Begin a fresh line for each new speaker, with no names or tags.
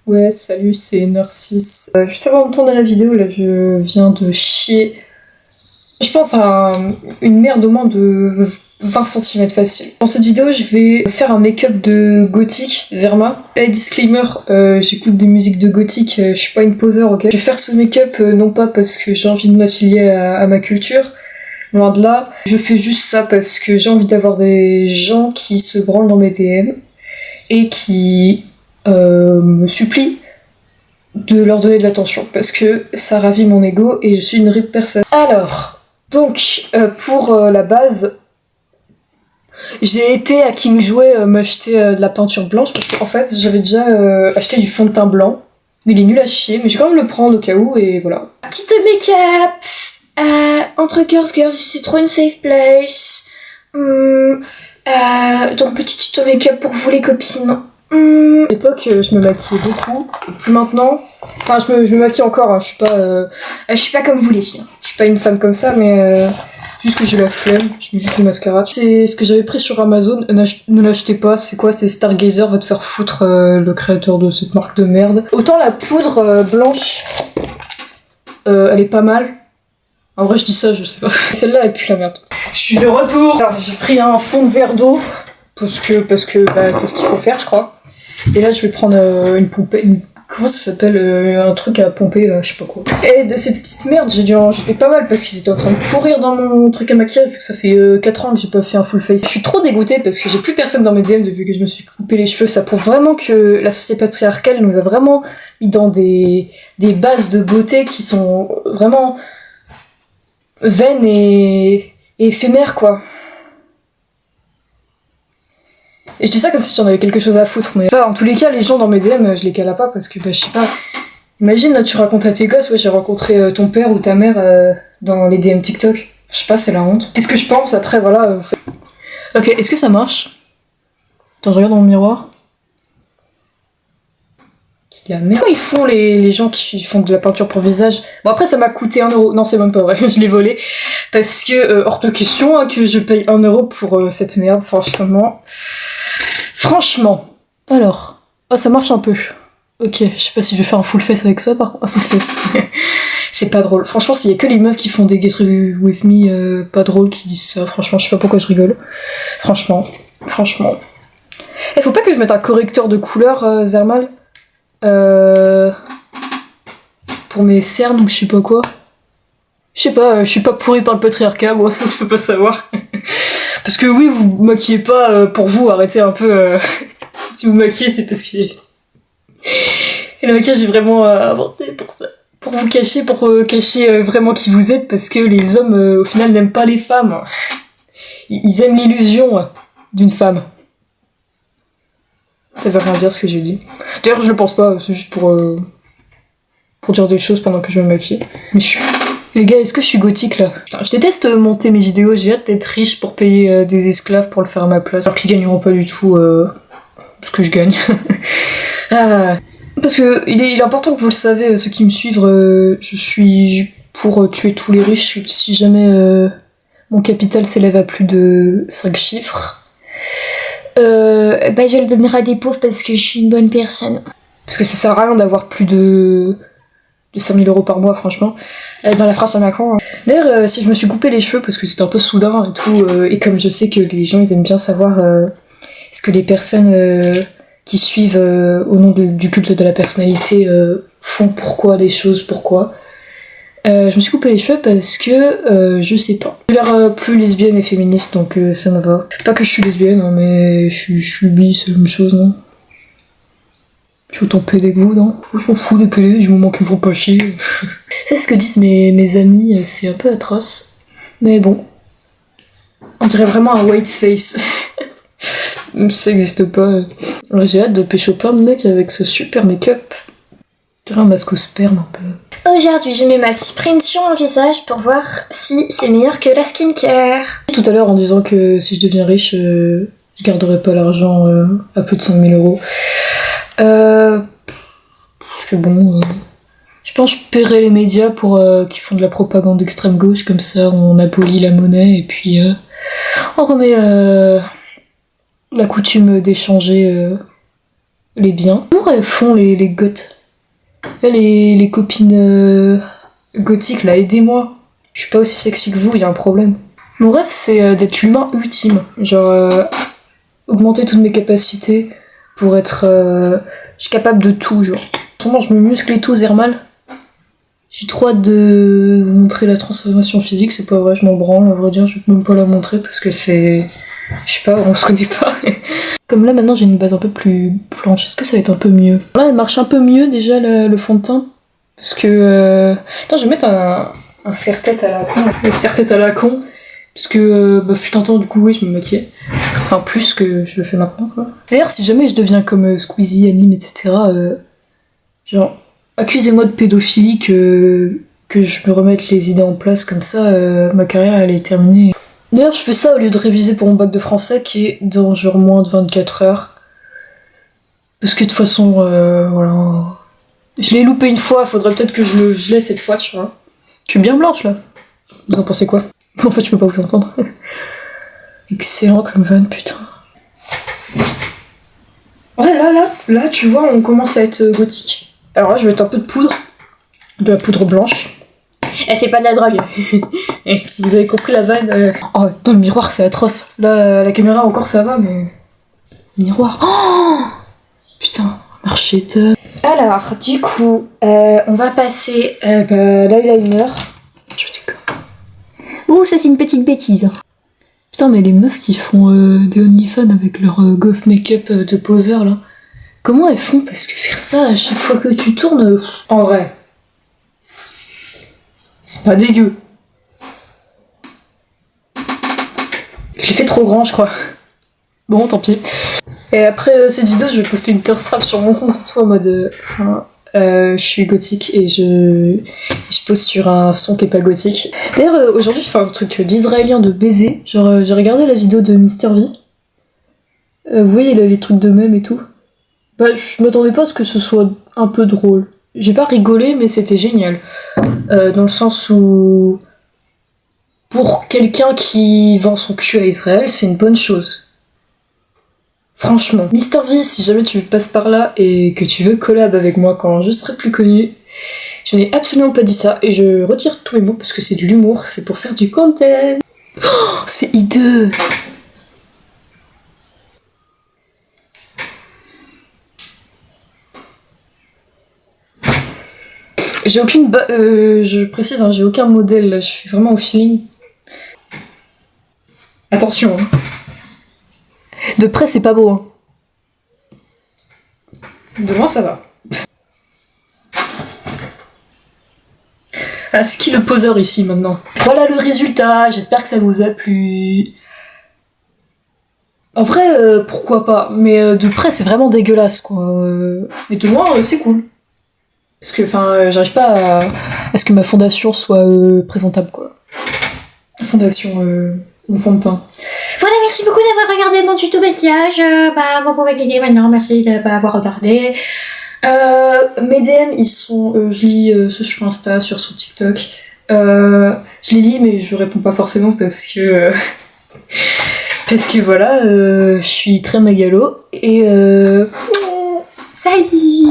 Ouais, salut, c'est Narcisse. Juste avant de tourner la vidéo, là, je viens de chier. Je pense à une merde au moins de 20 cm facile. Dans cette vidéo, je vais faire un make-up de gothique, Zerma. Et disclaimer, j'écoute des musiques de gothique, je suis pas une poseur, ok. Je vais faire ce make-up non pas parce que j'ai envie de m'affilier à ma culture, loin de là. Je fais juste ça parce que j'ai envie d'avoir des gens qui se branlent dans mes DM et qui me supplient de leur donner de l'attention parce que ça ravit mon ego et je suis une horrible personne. Alors, donc pour la base, j'ai été à King Jouet m'acheter de la peinture blanche parce qu'en fait j'avais déjà acheté du fond de teint blanc, mais il est nul à chier, mais je vais quand même le prendre au cas où et voilà.
Petite make-up entre girls, c'est trop une safe place. Donc petit tuto make-up pour vous les copines.
À l'époque, je me maquillais beaucoup, et plus maintenant. Enfin, je me maquille encore, hein. Je suis pas comme vous les filles. Je suis pas une femme comme ça, mais juste que j'ai la flemme, je mets juste le mascara. C'est ce que j'avais pris sur Amazon, ne l'achetez pas, c'est quoi? C'est Stargazer, va te faire foutre le créateur de cette marque de merde. Autant la poudre blanche, elle est pas mal. En vrai, je dis ça, je sais pas. Celle-là, elle pue la merde. Je suis de retour. Alors, j'ai pris un fond de verre d'eau, parce que bah, c'est ce qu'il faut faire, je crois. Et là, je vais prendre une pompée. Comment ça s'appelle un truc à pomper, là, je sais pas quoi. Et de ces petites merdes, j'ai dû en jeter pas mal parce qu'ils étaient en train de pourrir dans mon truc à maquillage, vu que ça fait 4 ans que j'ai pas fait un full face. Je suis trop dégoûtée parce que j'ai plus personne dans mes DM depuis que je me suis coupé les cheveux. Ça prouve vraiment que la société patriarcale nous a vraiment mis dans des bases de beauté qui sont vraiment vaines et éphémères, quoi. Et je dis ça comme si j'en avais quelque chose à foutre, mais enfin, en tous les cas, les gens dans mes DM, je les cala pas parce que, bah, je sais pas. Imagine, là, tu racontes à tes gosses, ouais, j'ai rencontré ton père ou ta mère dans les DM TikTok. Je sais pas, c'est la honte. C'est ce que je pense, après, voilà. Ok, est-ce que ça marche? Attends, je regarde dans le miroir. C'est de la merde. Comment ils font les gens qui font de la peinture pour visage? Bon, après, ça m'a coûté 1€. Non, c'est même pas vrai, je l'ai volé. Parce que, hors de question, hein, que je paye 1€ pour cette merde, franchement. Franchement. Alors. Oh, ça marche un peu. Ok, je sais pas si je vais faire un full face avec ça, par contre. Un full face. C'est pas drôle. Franchement, s'il y a que les meufs qui font des Get Ready With Me pas drôles qui disent ça, franchement, je sais pas pourquoi je rigole. Franchement. Faut pas que je mette un correcteur de couleur, Zermal pour mes cernes ou je sais pas quoi. Je sais pas, je suis pas pourrie par le patriarcat, moi, je peux pas savoir. Parce que oui, vous maquillez pas pour vous, arrêtez un peu. Si vous maquillez, c'est parce que... Et le maquillage est vraiment inventé pour ça. Pour vous cacher, cacher vraiment qui vous êtes, parce que les hommes, au final, n'aiment pas les femmes. Ils aiment l'illusion d'une femme. Ça veut rien dire ce que j'ai dit. D'ailleurs, je le pense pas, c'est juste pour dire des choses pendant que je me maquille. Mais je suis... Les gars, est-ce que je suis gothique là? Putain, je déteste monter mes vidéos, j'ai hâte d'être riche pour payer des esclaves pour le faire à ma place. Alors qu'ils gagneront pas du tout ce que je gagne. Parce que il est important que vous le savez, ceux qui me suivent, je suis pour tuer tous les riches si jamais mon capital s'élève à plus de 5 chiffres.
Bah je le donnerai à des pauvres parce que je suis une bonne personne.
Parce que ça sert à rien d'avoir plus de 5000€ par mois, franchement. Dans la phrase à Macron. D'ailleurs, si je me suis coupé les cheveux parce que c'était un peu soudain et tout, et comme je sais que les gens ils aiment bien savoir ce que les personnes qui suivent au nom du culte de la personnalité font pourquoi des choses, pourquoi. Je me suis coupé les cheveux parce que je sais pas. J'ai l'air plus lesbienne et féministe donc ça me va. Pas que je suis lesbienne, hein, mais je suis bi, c'est la même chose, non? Je suis autant pédé que vous, non? Je m'en fous des pédés, du moment qu'ils me font pas chier. C'est ce que disent mes amis, c'est un peu atroce. Mais bon. On dirait vraiment un white face. Ça existe pas. J'ai hâte de pécho plein de mecs avec ce super make-up. On dirait un masque au sperme un peu.
Aujourd'hui, je mets ma cyprine sur mon visage pour voir si c'est meilleur que la skincare.
Tout à l'heure en disant que si je deviens riche, je garderai pas l'argent à plus de 5000€. Parce que bon, je pense que je paierai les médias pour qui font de la propagande d'extrême gauche, comme ça on abolit la monnaie et puis on remet la coutume d'échanger Elle est bien. Comment elles font les goths? Les copines gothiques là, aidez-moi. Je suis pas aussi sexy que vous, il y a un problème. Mon rêve c'est d'être l'humain ultime. Genre augmenter toutes mes capacités pour être... je suis capable de tout, genre. Vraiment, je me muscle et tout, Zermal. J'ai trop hâte de vous montrer la transformation physique, c'est pas vrai, je m'en branle, à vrai dire, je vais même pas la montrer parce que c'est... Je sais pas, on se connaît pas. Comme là, maintenant, j'ai une base un peu plus blanche, est-ce que ça va être un peu mieux? Là, elle marche un peu mieux, déjà, le fond de teint. Parce que... Attends, je vais mettre un serre-tête à la con. Un serre-tête à la con. Parce que, fut un temps, du coup, oui, je me maquillais. Enfin, plus que je le fais maintenant, quoi. D'ailleurs, si jamais je deviens comme Squeezie, Anime, etc., genre, accusez-moi de pédophilie que je me remette les idées en place, comme ça, ma carrière, elle est terminée. D'ailleurs, je fais ça au lieu de réviser pour mon bac de français, qui est dans genre moins de 24 heures. Parce que de toute façon, voilà... Je l'ai loupé une fois, faudrait peut-être que je l'ai cette fois, tu vois. Je suis bien blanche, là. Vous en pensez quoi? En fait, je peux pas vous entendre. Excellent comme van, putain. Ouais, là, tu vois, on commence à être gothique. Alors là, je vais mettre un peu de poudre. De la poudre blanche. Eh, c'est pas de la drogue. Vous avez compris la vanne. Oh, dans le miroir, c'est atroce. Là, la caméra, encore, ça va, mais... Miroir. Oh putain, archette.
Alors, du coup, on va passer l'eyeliner.
Je déconne. Oh, ça, c'est une petite bêtise. Putain, mais les meufs qui font des OnlyFans avec leur goth make-up de poseur, là, comment elles font? Parce que faire ça à chaque fois que tu tournes, en vrai, c'est pas dégueu. Je l'ai fait trop grand, je crois. Bon, tant pis. Et après cette vidéo, je vais poster une thirst trap sur mon compte, tout en mode... je suis gothique et je pose sur un son qui est pas gothique. D'ailleurs, aujourd'hui, je fais un truc d'israélien de baiser. Genre, j'ai regardé la vidéo de Mr V. Vous voyez les trucs de mème et tout. Bah, je m'attendais pas à ce que ce soit un peu drôle. J'ai pas rigolé, mais c'était génial. Dans le sens où... Pour quelqu'un qui vend son cul à Israël, c'est une bonne chose. Franchement. Mr V, si jamais tu passes par là et que tu veux collab avec moi quand je serai plus connue, je n'ai absolument pas dit ça et je retire tous les mots parce que c'est de l'humour, c'est pour faire du content. Oh, c'est hideux. J'ai aucune je précise, hein, j'ai aucun modèle là, je suis vraiment au feeling. Attention, hein. De près, c'est pas beau, hein. De loin, ça va. Ah, c'est qui le poseur ici, maintenant? Voilà le résultat, j'espère que ça vous a plu. En vrai, pourquoi pas, mais de près, c'est vraiment dégueulasse, quoi. Mais de loin, c'est cool. Parce que, enfin, j'arrive pas à ce que ma fondation soit présentable, quoi. Fondation, mon fond de teint.
Voilà, merci beaucoup d'avoir regardé mon tuto maquillage. Vous pouvez cliquer maintenant, merci de ne pas avoir regardé.
Mes DM, ils sont... je lis ceux sur Insta, sur TikTok. Je les lis, mais je réponds pas forcément parce que... parce que voilà, je suis très mégalo. Et...
Salut.